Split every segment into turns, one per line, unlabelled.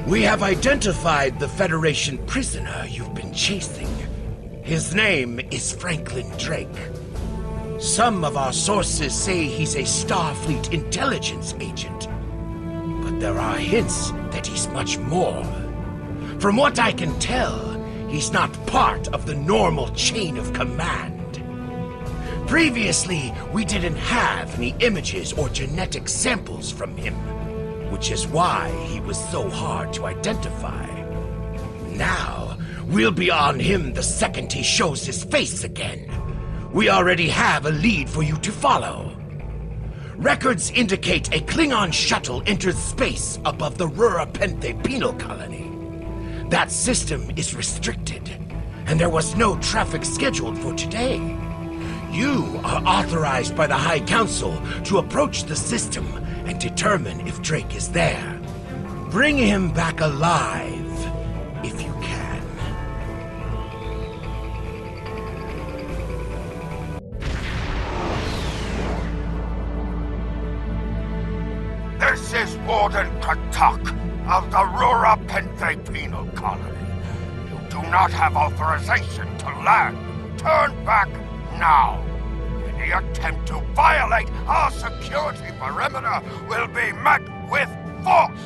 We have identified the Federation prisoner you've been chasing. His name is Franklin Drake. Some of our sources say he's a Starfleet intelligence agent, but there are hints that he's much more. From what I can tell, he's not part of the normal chain of command. Previously, we didn't have any images or genetic samples from him, which is why he was so hard to identify. Now, we'll be on him the second he shows his face again. We already have a lead for you to follow. Records indicate a Klingon shuttle entered space above the Rurapenthe penal colony. That system is restricted, and there was no traffic scheduled for today. You are authorized by the High Council to approach the system and determine if Drake is there. Bring him back alive, if you can.
This is Warden Katak of the Rurapenthe penal colony. You do not have authorization to land. Turn back now. Any attempt to violate our security perimeter will be met with force.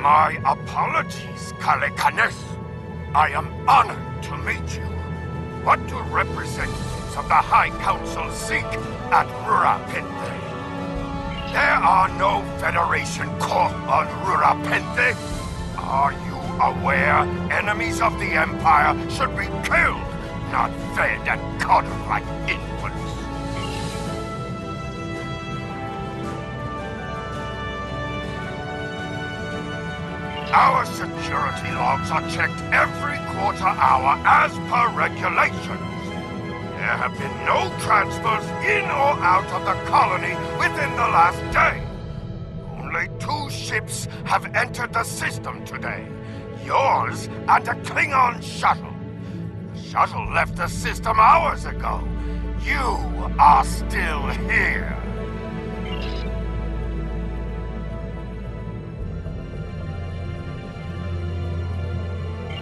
My apologies, Kalekanes. I am honored to meet you. What do representatives of the High Council seek at Rurapenthe? There are no Federation corps on Rurapenthe. Are you aware enemies of the Empire should be killed, not fed and coddled like infants? Our security logs are checked every quarter hour as per regulations. There have been no transfers in or out of the colony within the last day. Only 2 ships have entered the system today. Yours and a Klingon shuttle. The shuttle left the system hours ago. You are still here.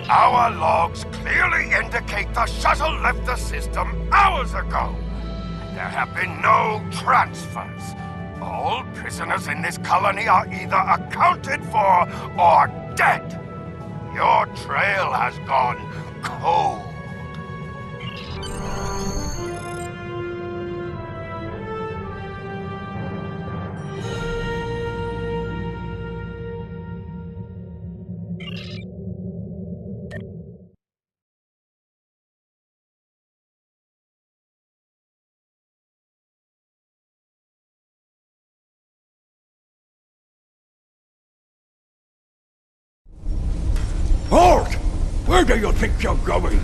Our logs clearly indicate the shuttle left the system hours ago. There have been no transfers. All prisoners in this colony are either accounted for or dead. Your trail has gone cold.
Halt! Where do you think you're going?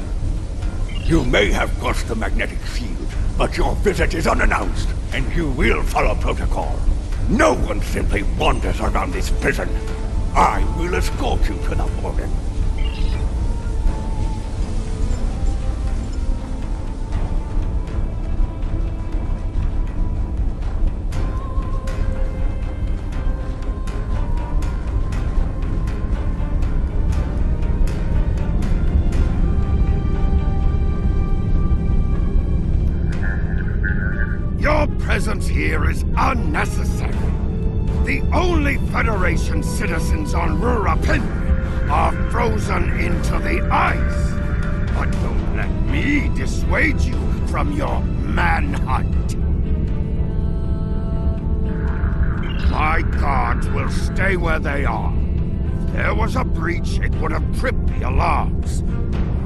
You may have crossed the magnetic field, but your visit is unannounced, and you will follow protocol. No one simply wanders around this prison. I will escort you to the Warden.
Your presence here is unnecessary. The only Federation citizens on Rurapenthe are frozen into the ice. But don't let me dissuade you from your manhunt. My guards will stay where they are. If there was a breach, it would have tripped the alarms.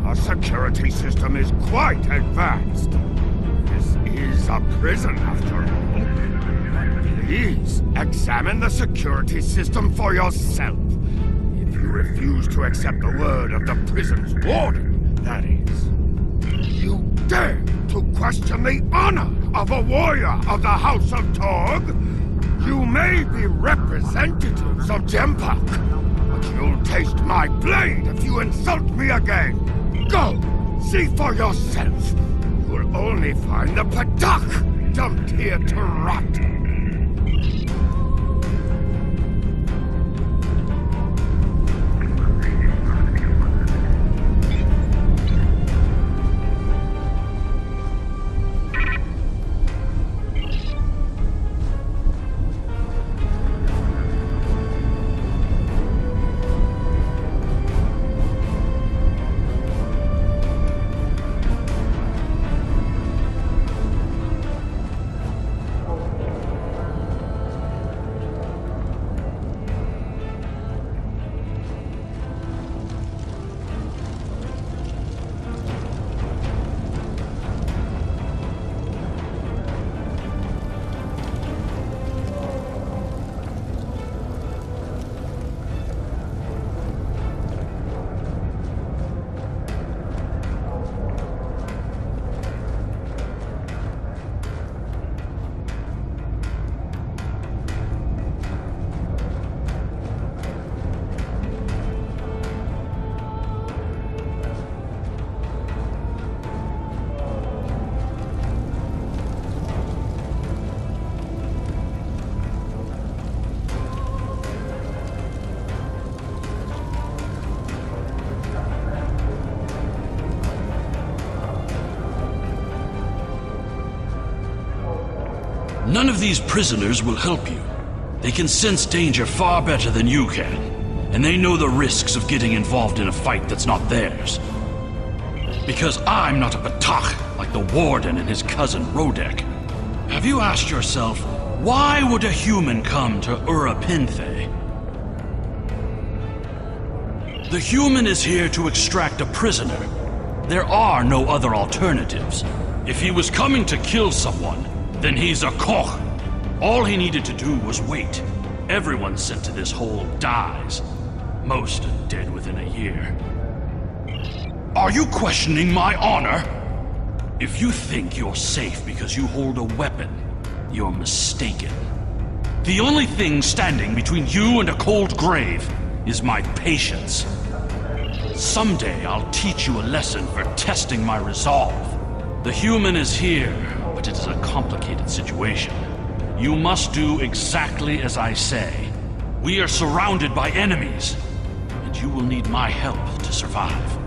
Our security system is quite advanced. This is a prison, after all. Please, examine the security system for yourself. If you refuse to accept the word of the prison's warden, that is. You dare to question the honor of a warrior of the House of Torg? You may be representatives of Jempak, but you'll taste my blade if you insult me again. Go, see for yourself. You'll only find the Padak dumped here to rot.
None of these prisoners will help you. They can sense danger far better than you can, and they know the risks of getting involved in a fight that's not theirs. Because I'm not a Batak like the Warden and his cousin Rodek. Have you asked yourself, why would a human come to Urapinthe? The human is here to extract a prisoner. There are no other alternatives. If he was coming to kill someone, then he's a koch. All he needed to do was wait. Everyone sent to this hole dies. Most are dead within a year. Are you questioning my honor? If you think you're safe because you hold a weapon, you're mistaken. The only thing standing between you and a cold grave is my patience. Someday I'll teach you a lesson for testing my resolve. The human is here, but it is a complicated situation. You must do exactly as I say. We are surrounded by enemies, and you will need my help to survive.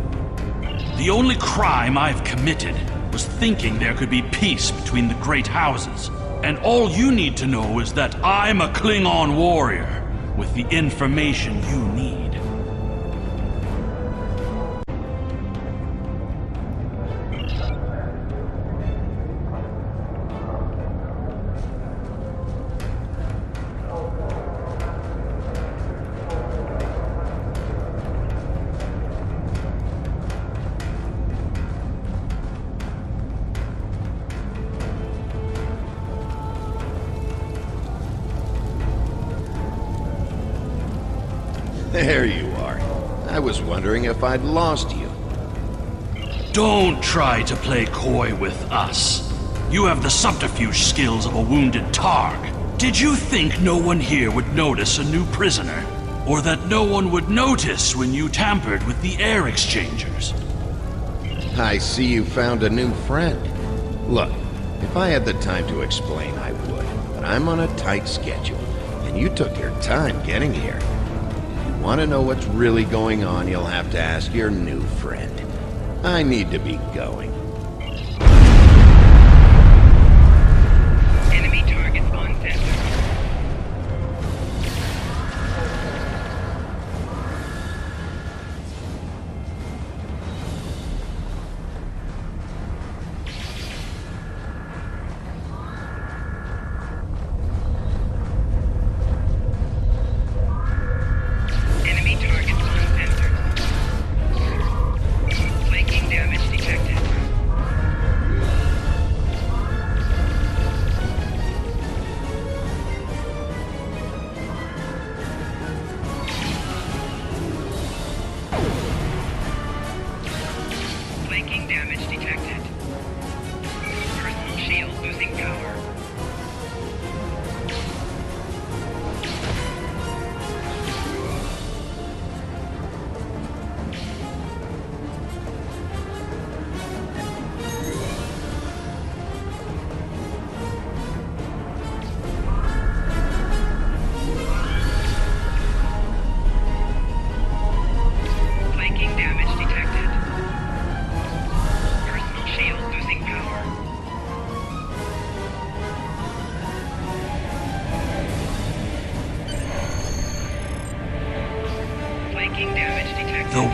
The only crime I've committed was thinking there could be peace between the great houses. And all you need to know is that I'm a Klingon warrior with the information you need.
There you are. I was wondering if I'd lost you.
Don't try to play coy with us. You have the subterfuge skills of a wounded Targ. Did you think no one here would notice a new prisoner? Or that no one would notice when you tampered with the air exchangers?
I see you found a new friend. Look, if I had the time to explain, I would. But I'm on a tight schedule, and you took your time getting here. Want to know what's really going on, you'll have to ask your new friend. I need to be going.
Enemy target on center. Flanking damage detected.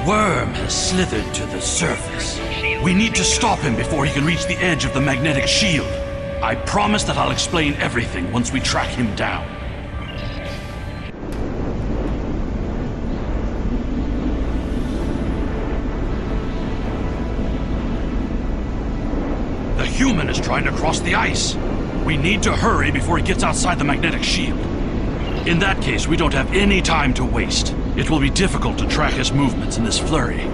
worm has slithered to the surface. We need to stop him before he can reach the edge of the magnetic shield. I promise that I'll explain everything once we track him down. The human is trying to cross the ice. We need to hurry before he gets outside the magnetic shield. In that case, we don't have any time to waste. It will be difficult to track his movements in this flurry.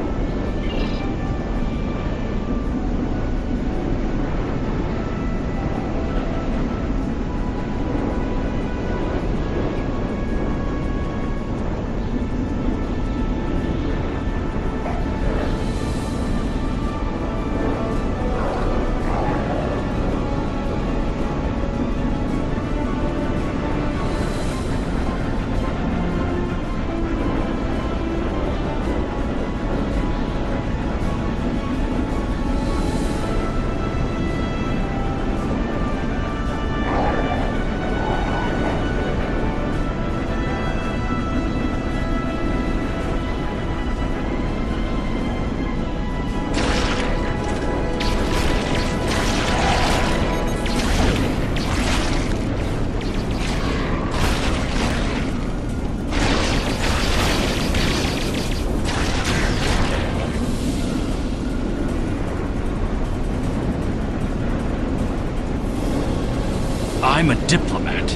I'm a diplomat.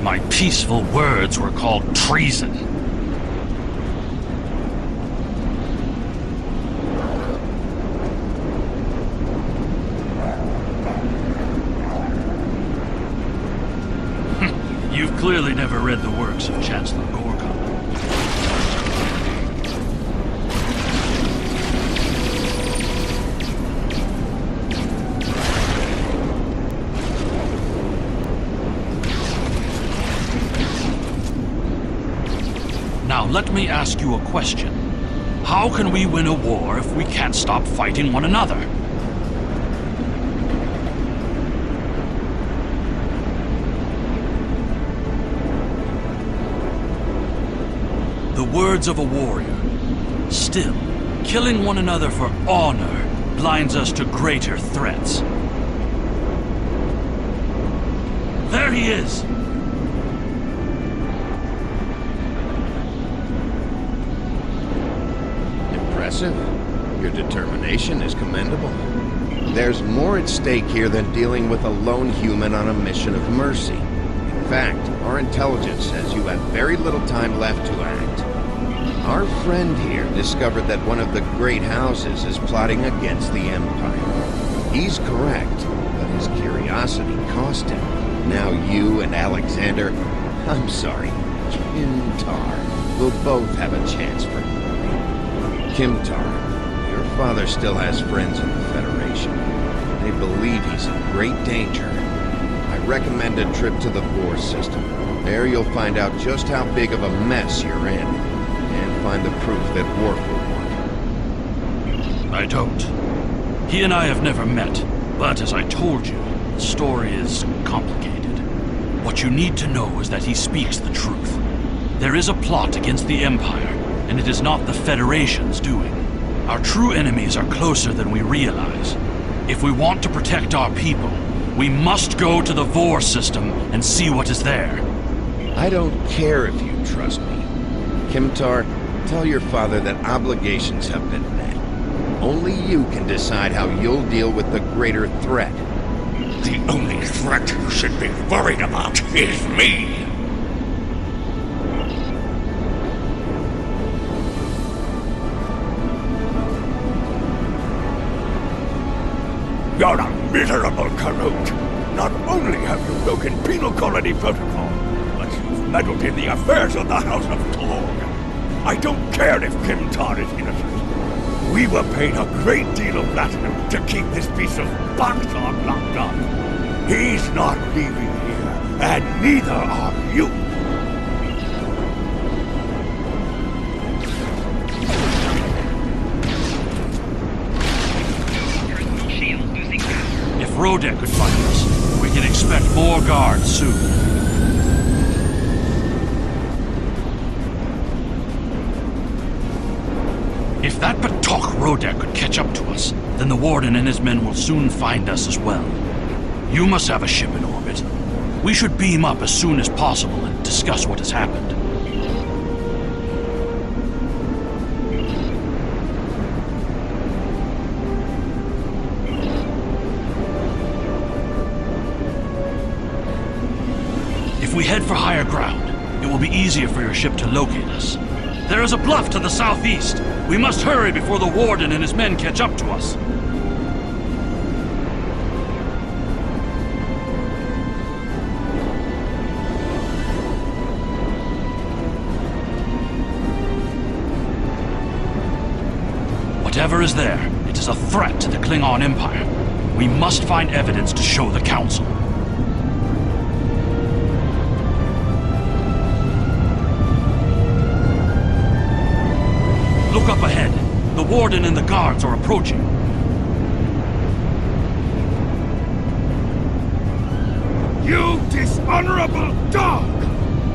My peaceful words were called treason. You've clearly never read the works of Chancellor Gorgon. Now let me ask you a question. How can we win a war if we can't stop fighting one another? The words of a warrior. Still, killing one another for honor blinds us to greater threats. There he is!
Impressive. Your determination is commendable. There's more at stake here than dealing with a lone human on a mission of mercy. In fact, our intelligence says you have very little time left to act. Our friend here discovered that one of the great houses is plotting against the Empire. He's correct, but his curiosity cost him. Now you and Alexander, I'm sorry, Kimtar, will both have a chance for glory. Kimtar, your father still has friends in the Federation. They believe he's in great danger. I recommend a trip to the Vor system. There you'll find out just how big of a mess you're in, and find the proof that Worf will want.
I don't. He and I have never met, but as I told you, the story is complicated. What you need to know is that he speaks the truth. There is a plot against the Empire, and it is not the Federation's doing. Our true enemies are closer than we realize. If we want to protect our people, we must go to the Vor system and see what is there.
I don't care if you trust me. Kimtar, tell your father that obligations have been met. Only you can decide how you'll deal with the greater threat.
The only threat you should be worried about is me. You're a miserable Karut. Not only have you broken penal colony protocol, but you've meddled in the affairs of the House of Torg. I don't care if Kimtar is innocent. We were paid a great deal of platinum to keep this piece of Baktar locked up. He's not leaving here, and neither are you.
If Rodek could find us, we can expect more guards soon. If below deck could catch up to us, then the Warden and his men will soon find us as well. You must have a ship in orbit. We should beam up as soon as possible and discuss what has happened. If we head for higher ground, it will be easier for your ship to locate us. There is a bluff to the southeast. We must hurry before the Warden and his men catch up to us. Whatever is there, it is a threat to the Klingon Empire. We must find evidence to show the Council. Look up ahead. The Warden and the guards are approaching.
You dishonorable dog!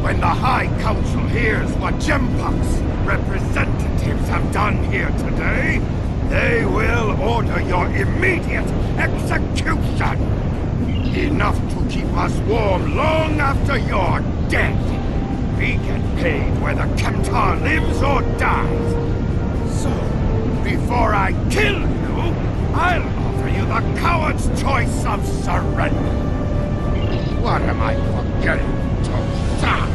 When the High Council hears what Jempak's representatives have done here today, they will order your immediate execution! Enough to keep us warm long after you're dead. We get paid whether Kemtar lives or dies. So, before I kill you, I'll offer you the coward's choice of surrender. What am I forgetting, Tosa?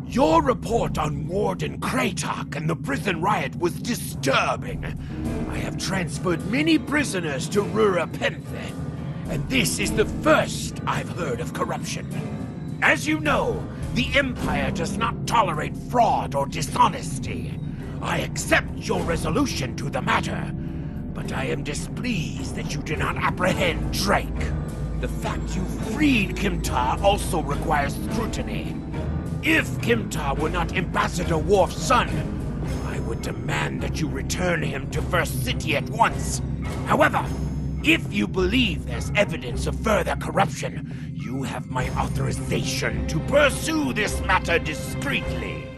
Your report on Warden Kratok and the prison riot was disturbing. I have transferred many prisoners to Rura Penthe, and this is the first I've heard of corruption. As you know, the Empire does not tolerate fraud or dishonesty. I accept your resolution to the matter, but I am displeased that you do not apprehend Drake. The fact you freed Kimtar also requires scrutiny. If Kimtar were not Ambassador Worf's son, I would demand that you return him to First City at once. However, if you believe there's evidence of further corruption, you have my authorization to pursue this matter discreetly.